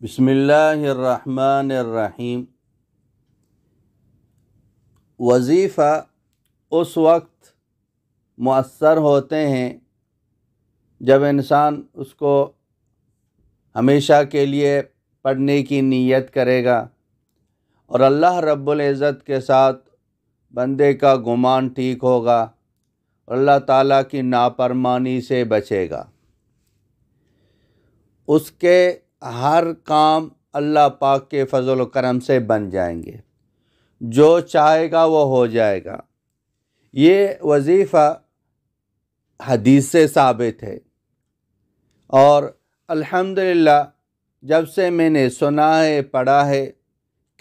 बिस्मिल्लाहिर्रहमानिर्रहीम। वज़ीफ़ा उस वक्त मुअस्सर होते हैं जब इंसान उसको हमेशा के लिए पढ़ने की नीयत करेगा और अल्लाह रब्बुल इज़्ज़त के साथ बंदे का गुमान ठीक होगा और अल्लाह ताला की नाफरमानी से बचेगा। उसके हर काम अल्लाह पाक के फजल व करम से बन जाएंगे, जो चाहेगा वो हो जाएगा। ये वज़ीफ़ा हदीस से साबित है और अल्हम्दुलिल्लाह जब से मैंने सुना है, पढ़ा है,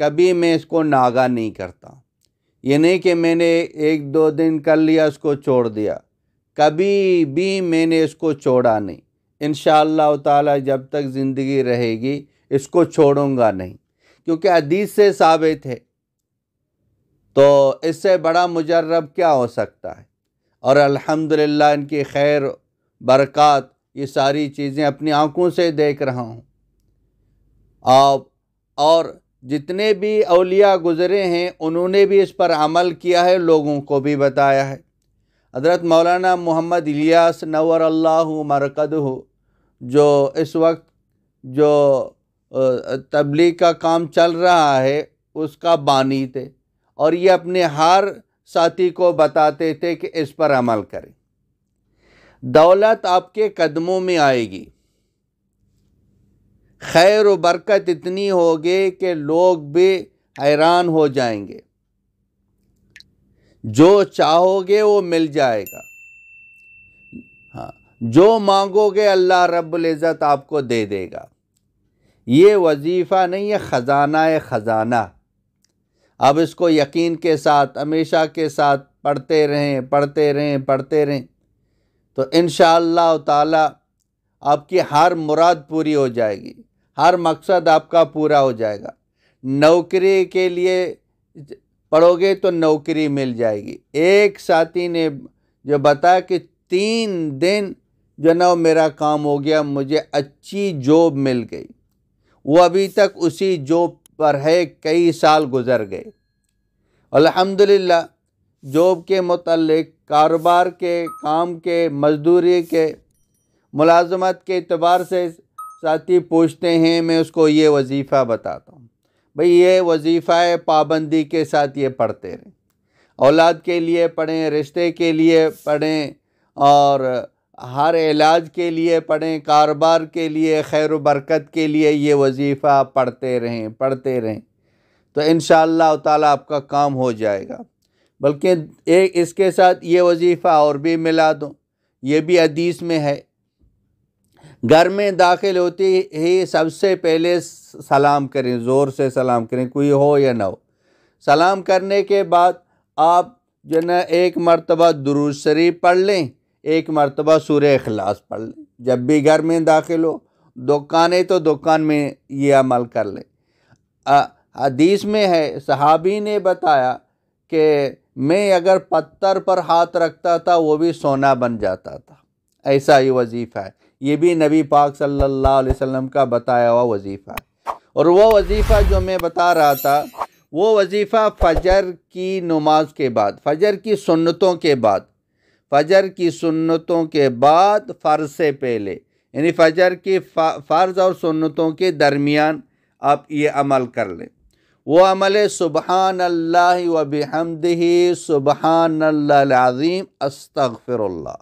कभी मैं इसको नागा नहीं करता। ये नहीं कि मैंने एक दो दिन कर लिया इसको छोड़ दिया, कभी भी मैंने इसको छोड़ा नहीं। इंशाअल्लाह ताला जब तक ज़िंदगी रहेगी इसको छोड़ूंगा नहीं, क्योंकि हदीस से साबित है। तो इससे बड़ा मुजर्रब क्या हो सकता है। और अल्हम्दुलिल्लाह इनकी खैर बरक़ात ये सारी चीज़ें अपनी आँखों से देख रहा हूँ। और जितने भी औलिया गुज़रे हैं उन्होंने भी इस पर अमल किया है, लोगों को भी बताया है। हज़रत मौलाना मोहम्मद इलियास नव्वरल्लाहु मरक़दहु जो इस वक्त जो तबलीग का काम चल रहा है उसका बानी थे और ये अपने हर साथी को बताते थे कि इस पर अमल करें। दौलत आपके कदमों में आएगी, खैर व बरकत इतनी होगी कि लोग भी हैरान हो जाएंगे। जो चाहोगे वो मिल जाएगा। हाँ, जो मांगोगे अल्लाह रब्बुल इज़्ज़त आपको दे देगा। ये वजीफ़ा नहीं है, ख़जाना है, ख़जाना। अब इसको यकीन के साथ हमेशा के साथ पढ़ते रहें, पढ़ते रहें, पढ़ते रहें, तो इंशाअल्लाह ताला आपकी हर मुराद पूरी हो जाएगी, हर मकसद आपका पूरा हो जाएगा। नौकरी के लिए पढ़ोगे तो नौकरी मिल जाएगी। एक साथी ने जो बताया कि 3 दिन जो ना मेरा काम हो गया, मुझे अच्छी जॉब मिल गई। वो अभी तक उसी जॉब पर है, कई साल गुजर गए। अल्हम्दुलिल्लाह जॉब के मुताल्लिक, कारोबार के, काम के, मजदूरी के, मुलाजमत के एतबार से साथी पूछते हैं, मैं उसको ये वजीफ़ा बताता हूँ। भाई ये वजीफ़ा है, पाबंदी के साथ ये पढ़ते रहें। औलाद के लिए पढ़ें, रिश्ते के लिए पढ़ें और हर इलाज के लिए पढ़ें, कारोबार के लिए, खैर बरकत के लिए ये वजीफ़ा पढ़ते रहें, पढ़ते रहें, तो इंशाअल्लाह ताला आपका काम हो जाएगा। बल्कि एक इसके साथ ये वजीफ़ा और भी मिला दूँ, ये भी हदीस में है। घर में दाखिल होते ही सबसे पहले सलाम करें, ज़ोर से सलाम करें, कोई हो या ना हो। सलाम करने के बाद आप जो ना एक मरतबा दुरूद शरीफ पढ़ लें, एक मरतबा सूरह इखलास पढ़ लें। जब भी घर में दाखिल हो, दुकान है तो दुकान में ये अमल कर लें। हदीस में है, सहाबी ने बताया कि मैं अगर पत्थर पर हाथ रखता था वो भी सोना बन जाता था। ऐसा ही वजीफ़ा है। ये भी नबी पाक सल्लल्लाहु अलैहि वसल्लम का बताया हुआ वजीफ़ा है। और वो वजीफ़ा जो मैं बता रहा था, वो वजीफ़ा फ़जर की नमाज के बाद, फ़जर की सुन्नतों के बाद, फ़जर की सुन्नतों के बाद, फ़र्ज़ से पहले, यानी फ़जर की फ़र्ज़ और सुन्नतों के दरमियान आप ये अमल कर लें। वो अमल है सुबहानल्लाहि व बिहम्दिही सुबहानल्लाहिल अज़ीम अस्तग़फ़िरुल्लाह।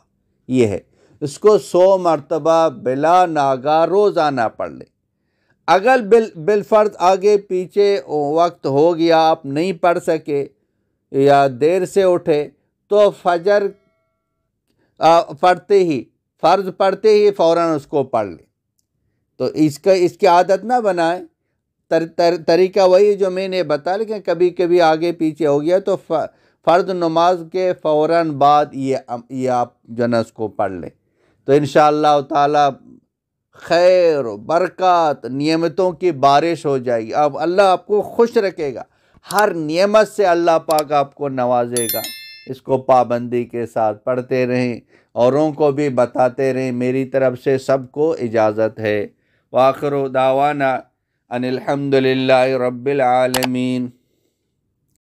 ये है, इसको 100 मरतबा बिला नागा रोज़ाना पढ़ लें। अगर बिलफ़र्ज़ आगे पीछे वक्त हो गया, आप नहीं पढ़ सके या देर से उठे, तो फ़जर पढ़ते ही, फ़र्ज़ पढ़ते ही फ़ौरन उसको पढ़ लें। तो इसकी आदत ना बनाएं। तरीका वही जो मैंने बताया, लेकिन कभी कभी आगे पीछे हो गया तो फ़र्ज़ नमाज के फ़ौरन बाद ये आप जो ना उसको पढ़ लें, तो इंशाअल्लाह ताला खैर बरकत नियमतों की बारिश हो जाएगी। अब अल्लाह आपको खुश रखेगा, हर नियमत से अल्लाह पाक आपको नवाजेगा। इसको पाबंदी के साथ पढ़ते रहें, औरों को भी बताते रहें। मेरी तरफ से सबको इजाज़त है। वाखिरु दावाना अनिल हम्दुलिल्लाहि रब्बिल आलमीन।